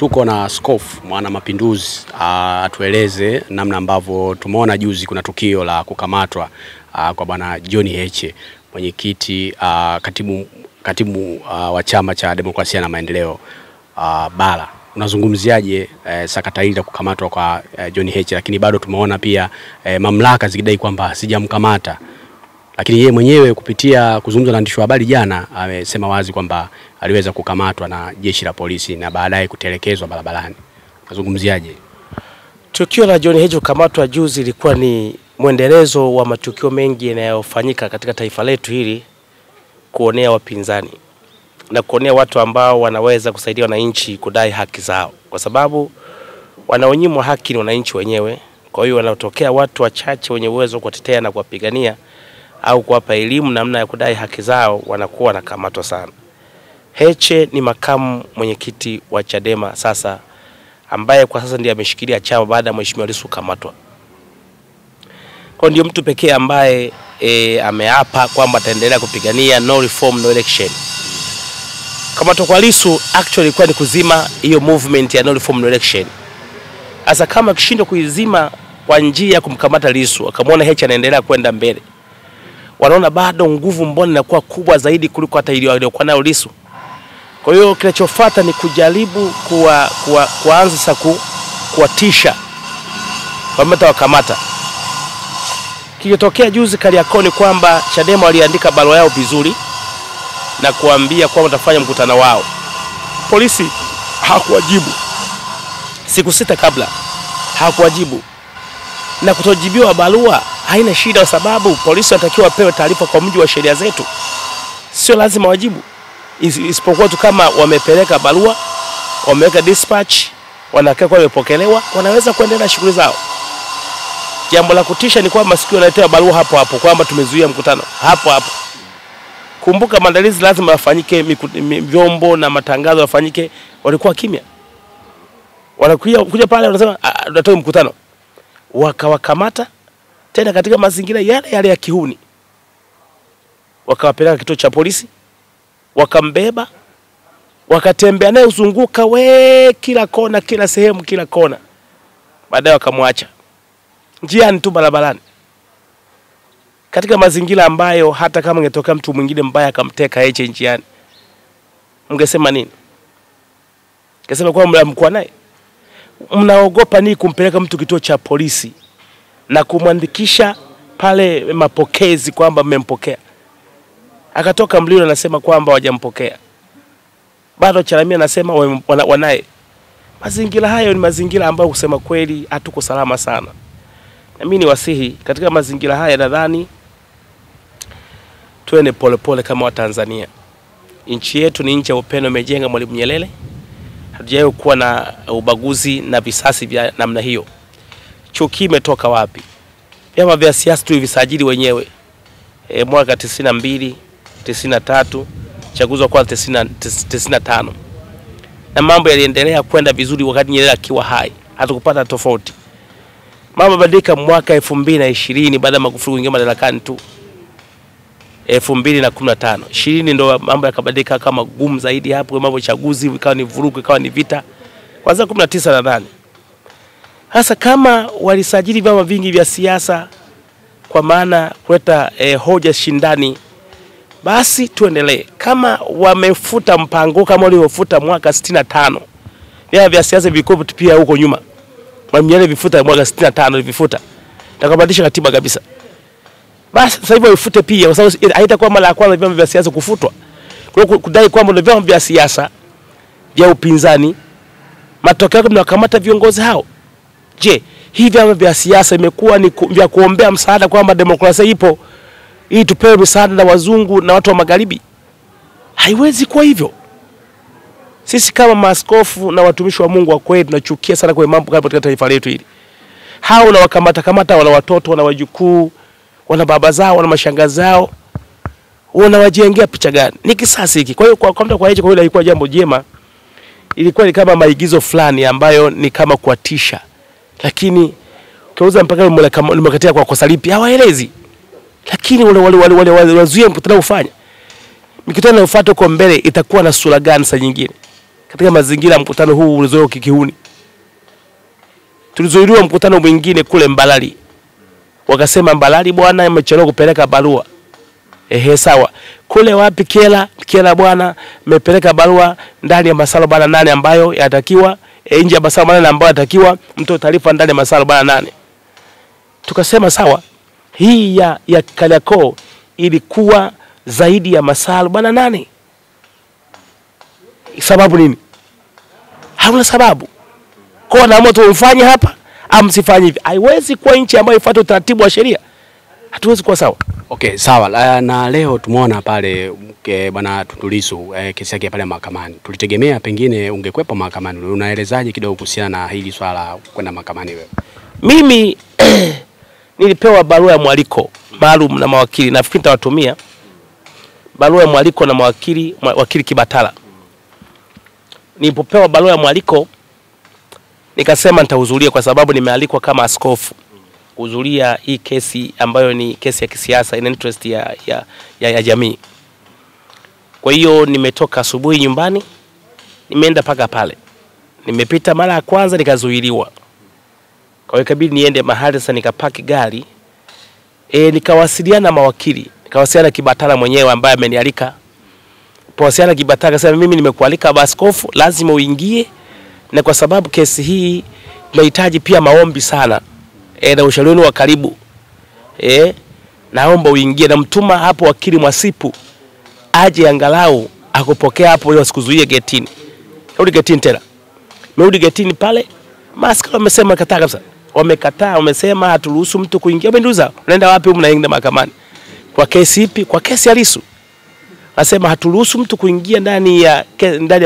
Tuko na Askofu Mwana Mapinduzi atueleze namna ambavyo tumeona juzi kuna tukio la kukamatwa kwa bwana John Heche, mwenyekiti katibu wa Chama cha Demokrasia na Maendeleo bara. Unazungumziaje sakata hili la kukamatwa kwa John Heche, lakini bado tumeona pia mamlaka zikidai kwamba sijamkamata, lakini yeye mwenyewe kupitia kuzungumza na waandishi wa habari jana amesema wazi kwamba aliweza kukamatwa na jeshi la polisi na baadaye kutelekezwa barabarani. Unazungumziaje? Tukio la John Heche kukamatwa juzi ilikuwa ni mwendelezo wa matukio mengi yanayofanyika katika taifa letu hili, kuonea wapinzani na kuonea watu ambao wanaweza kusaidia wananchi kudai haki zao, kwa sababu wanaonyimwa haki ni wananchi wenyewe. Kwa hiyo wanatokea watu wachache wenye uwezo kuwatetea na kuwapigania au kuwapa elimu namna ya kudai haki zao, wanakuwa wanakamatwa sana. Heche ni makamu mwenyekiti wa Chadema sasa, ambaye kwa sasa ndiye ameshikilia chama baada ya Mheshimiwa Lissu kukamatwa. Kwa ndio mtu pekee ambaye ameapa kwamba ataendelea kupigania no reform no election. Kamatwa kwa Lissu actually ilikuwa ni kuzima hiyo movement ya no reform no election. Asa kama kishindo kuizima kwa njia ya kumkamata Lissu, akamwona Heche anaendelea kwenda mbele, wanaona bado nguvu mbona inakuwa kubwa zaidi kuliko hata ile waliokuwa nayo Lissu. Kwa hiyo kinachofuata ni kujaribu kuanza sasa kuwatisha kwamba wakamata. Kilitokea juzi Kariakoni kwamba Chadema waliandika barua yao vizuri na kuambia kwamba watafanya mkutano wao. Polisi hakuwajibu. Siku 6 kabla hakuwajibu. Na kutojibiwa barua haina shida, kwa sababu polisi wanatakiwa wapewe taarifa kwa mujibu wa sheria zetu. Sio lazima wajibu. Isipokuwa tu kama wamepeleka barua, wameweka dispatch, wanakaa kwa wamepokelewa, wanaweza kuendelea na shughuli zao. Jambo la kutisha ni kwamba sikio wanaletea barua hapo hapo kwamba tumezuia mkutano hapo hapo. Kumbuka maandalizi lazima yafanyike, vyombo na matangazo yafanyike, walikuwa kimya. Wanakuja pale wanasema tunatoa mkutano. Wakawakamata tena katika mazingira yale ya kihuni. Wakawapeleka kituo cha polisi, wakambeba, wakatembea naye uzunguka kila kona, kila sehemu, kila kona. Baadaye wakamwacha njiani tu barabarani, katika mazingira ambayo hata kama ingetokea mtu mwingine mbaya akamteka Heche njiani, mngesema nini? Mngesema kwamba mlikuwa naye. Mnaogopa nini kumpeleka mtu kituo cha polisi na kumwandikisha pale mapokezi kwamba mmempokea? Akatoka Mlilo anasema kwamba hawajampokea. Bado Chalamila anasema wanaye. Mazingira hayo ni mazingira ambayo kusema kweli hatuko salama sana. Na mimi ni wasihi katika mazingira haya, nadhani tuende polepole kama Watanzania. Nchi yetu ni nchi ya upendo, imejenga Mwalimu Nyerere. Hatujawahi kuwa na ubaguzi na visasi vya namna hiyo. Chuki imetoka wapi? Vyama vya siasa tulivisajili wenyewe. Mwaka 92, 93, chaguzi wa kwanza 95. Na mambo yaliendelea kwenda vizuri wakati Nyerere akiwa hai. Hatukupata tofauti. Mambo badilika mwaka 2020 baada ya Magufuli kuingia madarakani tu. 2015. 20 ndo mambo yakabadilika kama gumu zaidi hapo, mambo chaguzi ikawa ni vurugu, ikawa ni vita. Kwanza 19 nadhani. Hasa kama walisajili vyama vingi vya siasa kwa maana kuleta hoja shindani, basi tuendelee. Kama wamefuta mpango kama waliofuta mwaka 65, vyama vya siasa vilikuwa pia huko nyuma. Mwamiane vifuta mwaka 65 vifuta. Takabadilisha katiba kabisa. Basi sasa hivi wafute pia, kwa sababu haitakuwa mara ya kwanza vyama vya siasa kufutwa. Kwa hiyo kudai kwamba vyama vya siasa vya upinzani matokeo yake mnakamata viongozi hao. Je, hivi vyama vya siasa imekuwa ni vya kuombea msaada kwamba demokrasia ipo ili tupewe msaada na wazungu na watu wa magharibi? Haiwezi kuwa hivyo. Sisi kama maaskofu na watumishi wa Mungu wa kweli tunachukia sana kwa mambo katika taifa letu hili. Hao na wakamata wana watoto, wana wajukuu, wana baba zao, wana mashangazi zao, wanawajengea picha gani? Ni kisasi hiki. Kwa hiyo kwa Heche kwa hiyo ilikuwa jambo jema. Ilikuwa ni kama maigizo fulani ambayo ni kama kuatisha. Lakini ukiuza mpaka nimekatia kwa kosa lipi hawaelezi. Lakini wale wazuia mkutano ufanye. Mikutano inayofuata kwa mbele itakuwa na sura gani saa nyingine? katika mazingira mkutano huu ulizoea kikihuni. Tulizuiliwa mkutano mwingine kule Mbalali. Wakasema Mbalali bwana imechelewa kupeleka barua. Sawa. Kule wapi Kyela bwana mmepeleka barua ndani ya masaa 48 ambayo yatakiwa nje ya masaa 48 ambayo yatakiwa mtoe taarifa ndani ya masaa 48. Tukasema sawa. Hii ya Kariakoo ilikuwa zaidi ya masaa 48. Sababu nini? Hauna sababu. Kwa naamua tumfanye hapa au msifanye hivi. Haiwezi kuwa nchi ambayo ifuate utaratibu wa sheria. Hatuwezi kuwa sawa. Okay, sawa. Na leo tumeona pale bwana Tundu Lissu kesi yake pale mahakamani. Tulitegemea pengine ungekwepo mahakamani. Unaelezaje kidogo kuhusiana na hili swala kwenda mahakamani wewe? Mimi nilipewa barua ya mwaliko maalum na mawakili. Nafikiri nitawatumia barua ya mwaliko na wakili Kibatala. Nilipopewa barua ya mwaliko nikasema nitahudhuria kwa sababu nimealikwa kama askofu kuhudhuria hii kesi ambayo ni kesi ya kisiasa, ina interest ya jamii. Kwa hiyo nimetoka asubuhi nyumbani, nimeenda paka pale. Nimepita mara ya kwanza nikazuiliwa. Kwa hiyo ikabidi niende mahali sasa nikapaki gari. Nikawasiliana na mawakili, nikawasiliana na Kibatala mwenyewe ambaye amenialika. Powasiliana Kibatala akasema mimi nimekualika askofu, lazima uingie, na kwa sababu kesi hii inahitaji pia maombi sana. Na ushauri wa karibu. Naomba uingie, na mtuma hapo wakili Mwasipu aje angalau akupokea hapo ili sikuzuie getini. Rudi getini tena. Merudi getini pale, maaskari wamesema kataa kabisa. Wamekataa, wamesema haturuhusu mtu kuingia. Umenduza, unaenda wapi? Mnaenda mahakamani. Kwa kesi ipi? Kwa kesi ya Lissu. Nasema haturuhusu mtu kuingia ndani ya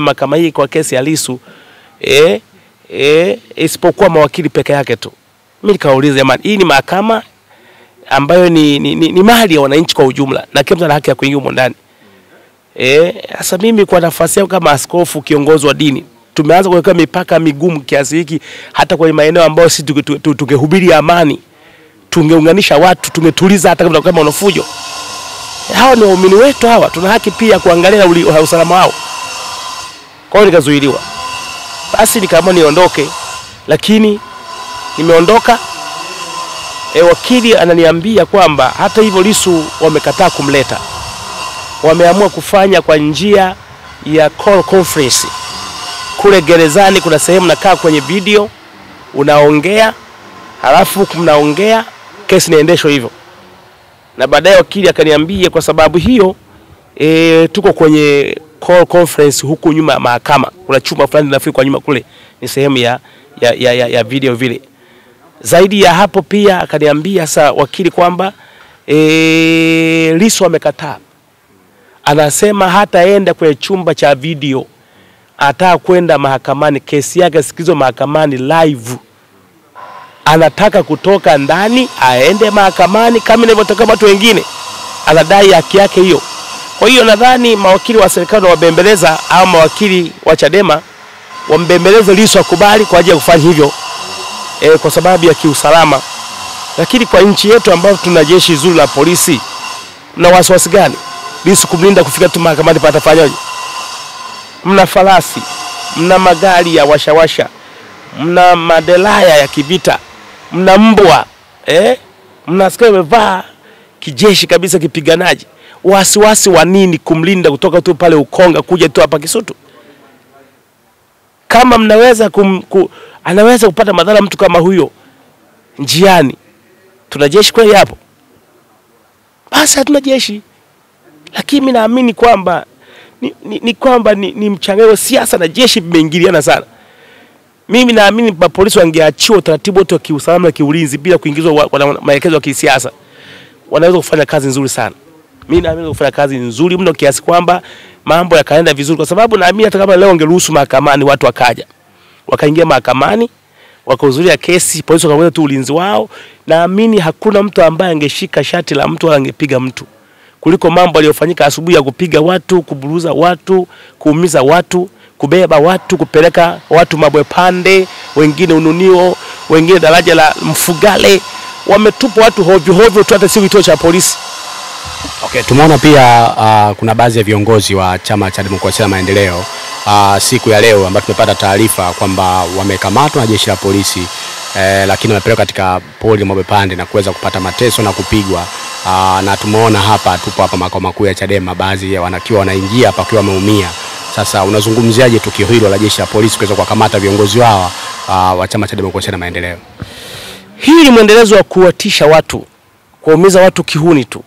mahakama hii kwa kesi ya Lissu. Isipokuwa mawakili peke yake tu. Mimi nikauliza jamani, hii ni mahakama ambayo ni mali ya wananchi kwa ujumla na kila mtu ana haki ya kuingia humo ndani. Sasa mimi kwa nafasi yangu kama askofu, kiongozi wa dini, tumeanza kuweka mipaka migumu kiasi hiki hata kwenye maeneo ambayo sisi tungehubiri amani, tungeunganisha watu, tungetuliza hata kama wanafujo. Hawa ni waumini wetu hawa, tuna haki pia kuangalia usalama wao. Kwa hiyo nikazuiliwa. Basi nikaamua niondoke, lakini nimeondoka. Wakili ananiambia kwamba hata hivyo Lissu wamekataa kumleta. Wameamua kufanya kwa njia ya call conference. Kule gerezani kuna sehemu nakaa kwenye video, unaongea, halafu mnaongea, kesi inaendeshwa hivyo. Na baadaye wakili akaniambia kwa sababu hiyo tuko kwenye call conference huku nyuma ya mahakama. Kuna chumba fulani nafikiri kwa nyuma kule ni sehemu ya video vile. Zaidi ya hapo pia akaniambia sasa wakili kwamba Lissu amekataa. Anasema hataenda kwenye chumba cha video. Ataka kwenda mahakamani, kesi yake sikizwe mahakamani live. Anataka kutoka ndani aende mahakamani kama inavyotoka watu wengine. Anadai haki yake hiyo. Kwa hiyo nadhani mawakili wa serikali wabembeleza au mawakili wa Chadema wambembeleze Lissu akubali kwa ajili ya kufanya hivyo. Kwa sababu ya kiusalama. Lakini kwa nchi yetu ambayo tuna jeshi zuri la polisi, mna wasiwasi gani? Lissu kumlinda kufika tu mahakamani patafanyaje? Mna farasi, mna magari ya washawasha, mna madelaya ya kivita, mna mbwa, mna askari wamevaa kijeshi kabisa kipiganaji. Wasiwasi wa nini kumlinda kutoka tu pale Ukonga kuja tu hapa Kisutu? Kama mnaweza anaweza kupata madhara mtu kama huyo njiani, tuna jeshi kweli hapo? Basi hatuna jeshi. Lakini mimi naamini kwamba ni mchanganyiko siasa na jeshi vimeingiliana sana. Mimi naamini polisi wangeachiwa utaratibu wote wa kiusalama na kiulinzi bila kuingizwa maelekezo ya kisiasa. Wanaweza kufanya kazi nzuri sana. Mimi naamini kufanya kazi nzuri mno kiasi kwamba mambo yakaenda vizuri, kwa sababu naamini hata kama leo ungeruhusu mahakamani watu wakaja, wakaingia mahakamani, wakahudhuria kesi, polisi wakaweza tu ulinzi wao, naamini hakuna mtu ambaye angeshika shati la mtu wala angepiga mtu. Kuliko mambo aliyofanyika asubuhi ya kupiga watu, kuburuza watu, kuumiza watu, kubeba watu, kupeleka watu Mabwepande, wengine Ununio, wengine daraja la Mfugale, wametupa watu hovyo tu hata si kituo cha polisi. Okay, tumeona pia kuna baadhi ya viongozi wa Chama cha Demokrasia na Maendeleo siku ya leo ambapo tumepata taarifa kwamba wamekamatwa na jeshi la polisi, lakini wamepelekwa katika pori Mwabepande na kuweza kupata mateso na kupigwa. Na tumeona hapa, tupo hapa makao makuu ya Chadema, baadhi ya wanakiwa wanaingia hapa wakiwa wameumia. Sasa unazungumziaje tukio hilo la jeshi la polisi kuweza kuwakamata viongozi wao wa chama cha Demokrasia na Maendeleo? Hii ni mwendelezo wa kuwatisha watu, kuumiza watu kihuni tu.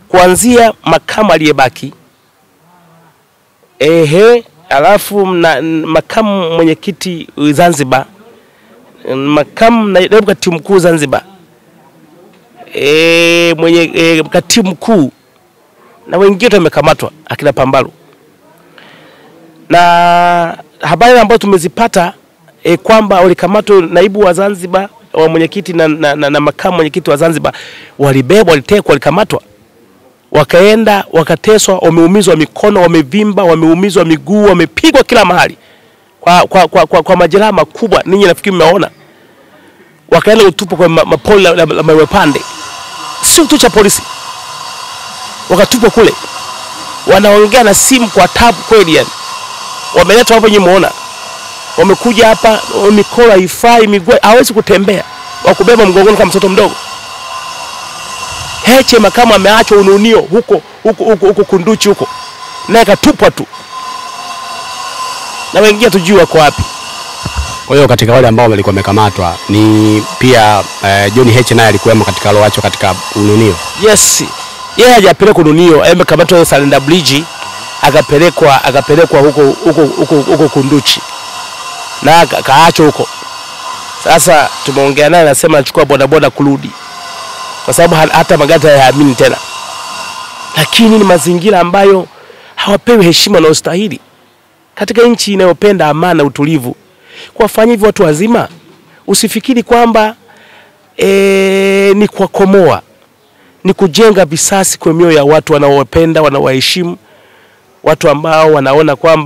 Kuanzia makamu aliyebaki, alafu makamu mwenyekiti Zanzibar, makamu naibu katibu mkuu Zanzibar, katibu mkuu na wengine wamekamatwa, akina Pambalu. Na habari ambazo tumezipata kwamba walikamatwa naibu wa Zanzibar wa mwenyekiti na makamu mwenyekiti wa Zanzibar, walibebwa, walitekwa, walikamatwa, wakaenda wakateswa, wameumizwa mikono, wamevimba, wameumizwa miguu, wamepigwa kila mahali kwa majeraha makubwa. Ninyi nafikiri mmeona. Wakaenda kutupa kwa mapoli la Mwabepande, sio tu cha polisi, wakatupwa kule. Wanaongea na simu kwa tabu kweli yani. Wameletwa hapa, nyinyi muona. Wamekuja hapa, mikono haifai, miguu hawezi kutembea, wakubeba mgongoni kama mtoto mdogo. Heche makamu ameachwa Ununio huko Kunduchi huko, naye katupwa tu, na wengine tujui wako wapi. Kwa hiyo katika wale ambao walikuwa wamekamatwa ni pia John Heche, naye alikuwemo katika aloachwa katika Ununio. Yes, yeye hajapelekwa Ununio, amekamatwa Salenda Bridge, akapelekwa huko Kunduchi na kaachwa huko. Sasa tumeongea naye, anasema anachukua bodaboda kurudi, kwa sababu hata magari hayaamini tena. Lakini ni mazingira ambayo hawapewi heshima na ustahili katika nchi inayopenda amani na utulivu. Kuwafanya hivyo watu wazima, usifikiri kwamba ni kuwakomoa, ni kujenga visasi kwa mioyo ya watu wanaowapenda, wanaowaheshimu, watu ambao wanaona kwamba